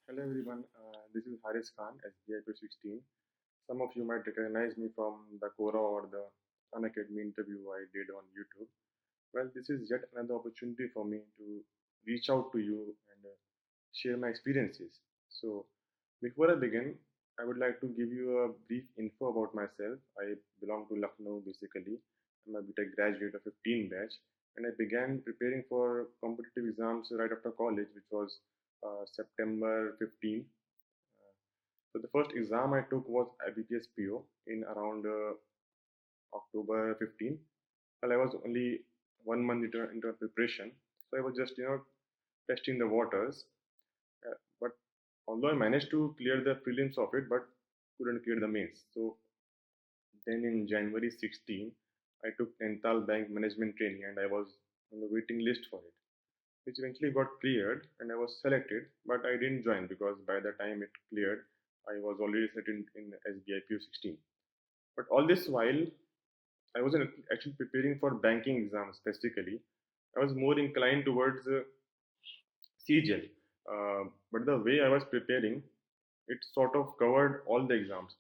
Hello everyone, this is Haris Khan, SBI PO 16. Some of you might recognize me from the Quora or the Unacademy interview I did on YouTube. Well, this is yet another opportunity for me to reach out to you and share my experiences. So, before I begin, I would like to give you a brief info about myself. I belong to Lucknow basically. I'm a BTech graduate of 15 batch, and I began preparing for competitive exams right after college, which was September 15. So the first exam I took was IBPS PO in around October 15. Well, I was only 1 month into preparation, so I was just testing the waters. But although I managed to clear the prelims of it, but couldn't clear the mains. So then in January 16, I took Ental Bank Management Training, and I was on the waiting list for it, which eventually got cleared, and I was selected, but I didn't join because by the time it cleared, I was already set in SBI PO 16. But all this while, I wasn't actually preparing for banking exams specifically. I was more inclined towards CGL. But the way I was preparing, it sort of covered all the exams.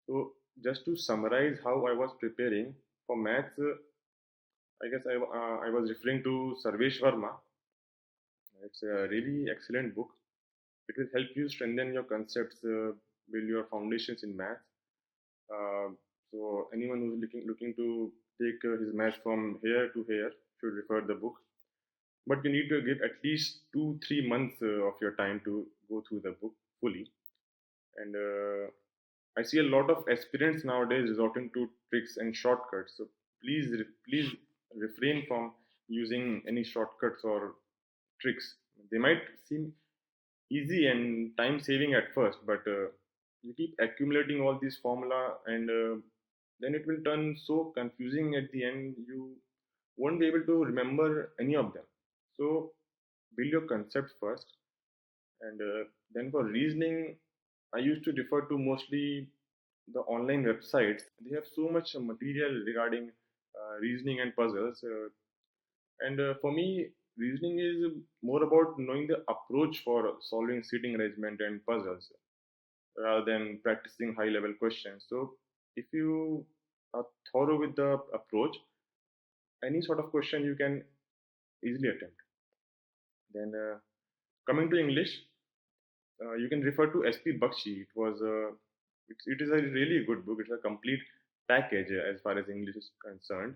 So, just to summarize how I was preparing for maths, I guess I was referring to Sarvesh Verma. It's a really excellent book. It will help you strengthen your concepts, build your foundations in math. Uh, so anyone who's looking to take his math from here to here should refer the book. But you need to give at least 2-3 months of your time to go through the book fully. And I see a lot of aspirants nowadays resorting to tricks and shortcuts. So please refrain from using any shortcuts or tricks. They might seem easy and time saving at first, but you keep accumulating all these formula, and then it will turn so confusing at the end. You won't be able to remember any of them. So build your concepts first, and then for reasoning, I used to refer to mostly the online websites. They have so much material regarding reasoning and puzzles. And for me, reasoning is more about knowing the approach for solving seating arrangement and puzzles rather than practicing high level questions. So, if you are thorough with the approach, any sort of question you can easily attempt. Then, coming to English, you can refer to SP Bakshi. It is a really good book. It's a complete package as far as English is concerned,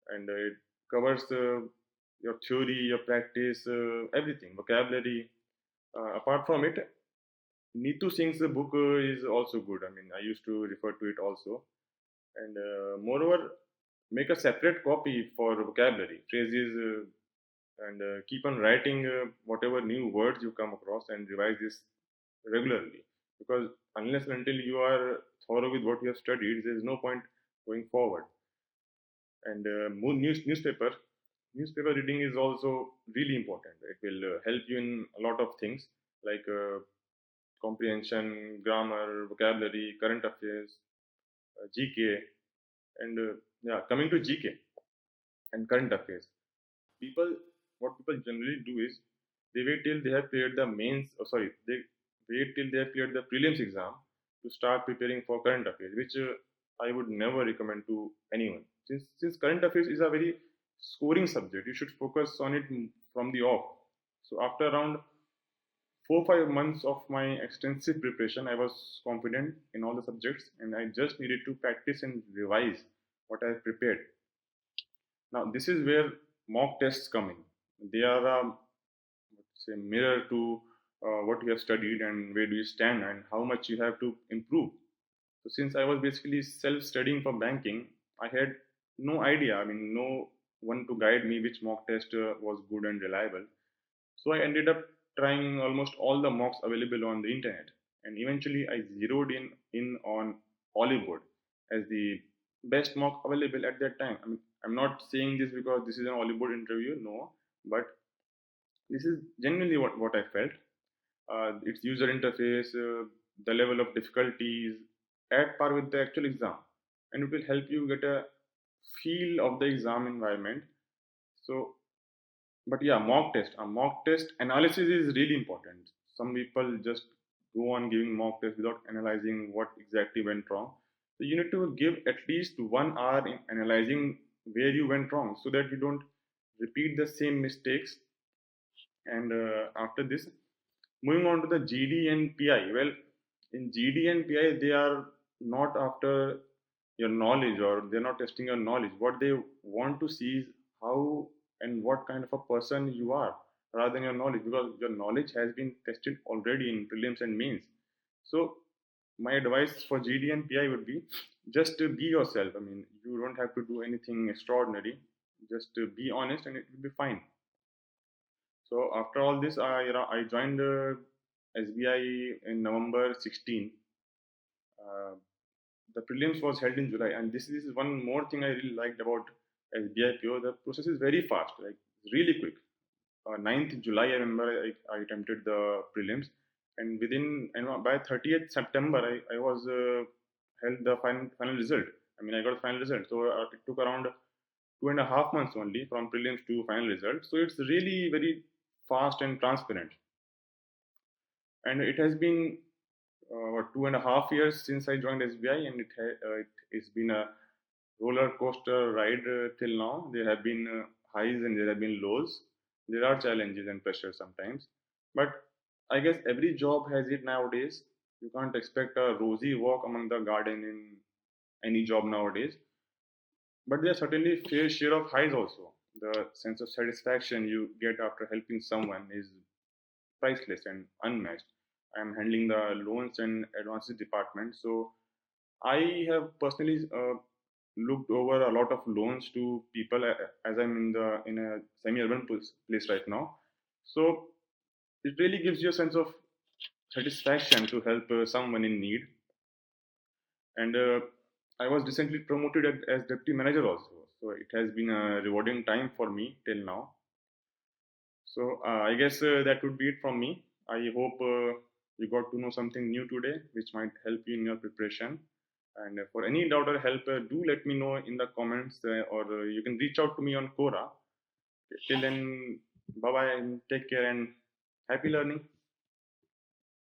and it covers your theory, your practice, everything, vocabulary. Apart from it, Neetu Singh's book is also good. I mean, I used to refer to it also, and moreover, make a separate copy for vocabulary, phrases, and keep on writing whatever new words you come across and revise this regularly. Because unless and until you are thorough with what you have studied, there is no point going forward. And more newspaper reading is also really important. It will help you in a lot of things like comprehension, grammar, vocabulary, current affairs, GK, and yeah, coming to GK and current affairs. People, what people generally do is they wait till they have cleared the mains. Oh, sorry, they wait till they have cleared the prelims exam to start preparing for current affairs, which I would never recommend to anyone. Since current affairs is a very scoring subject, you should focus on it from the off. So after around 4-5 months of my extensive preparation, I was confident in all the subjects, and I just needed to practice and revise what I have prepared. Now, this is where mock tests come in. They are say mirror to what you have studied and where do you stand and how much you have to improve. So, since I was basically self-studying for banking, I had no idea. I mean, no one to guide me which mock test was good and reliable. So I ended up trying almost all the mocks available on the internet, and eventually I zeroed in on Oliveboard as the best mock available at that time. I mean, I'm not saying this because this is an Oliveboard interview, no, but this is genuinely what I felt. Its user interface, the level of difficulties at par with the actual exam, and it will help you get a feel of the exam environment. So but yeah, mock test analysis is really important. Some people just go on giving mock tests without analyzing what exactly went wrong. So you need to give at least 1 hour in analyzing where you went wrong so that you don't repeat the same mistakes. And after this, moving on to the GD and PI. Well, in GD and PI, they are not after your knowledge, or they're not testing your knowledge. What they want to see is how and what kind of a person you are rather than your knowledge, because your knowledge has been tested already in prelims and mains. So my advice for GD and PI would be just to be yourself. I mean, you don't have to do anything extraordinary. Just to be honest, and it will be fine. So after all this, I joined SBI in November 16. Uh, the prelims was held in July, and this is one more thing I really liked about SBI PO. The process is very fast, like really quick. 9th July, I remember I attempted the prelims, and within, by 30th September, I was held the final result. I mean, I got the final result. So it took around 2.5 months only from prelims to final result. So it's really very fast and transparent. And it has been 2.5 years since I joined SBI, and it's been a roller coaster ride till now. There have been highs and there have been lows. There are challenges and pressures sometimes, but I guess every job has it nowadays. You can't expect a rosy walk among the garden in any job nowadays, but there are certainly fair share of highs also. The sense of satisfaction you get after helping someone is priceless and unmatched. I'm handling the loans and advances department, so I have personally looked over a lot of loans to people as I'm in a semi-urban place right now. So it really gives you a sense of satisfaction to help someone in need. And I was recently promoted as deputy manager also. So it has been a rewarding time for me till now. So I guess that would be it from me. I hope you got to know something new today, which might help you in your preparation. And for any doubt or help, do let me know in the comments, or you can reach out to me on Quora. Till then, bye bye and take care and happy learning.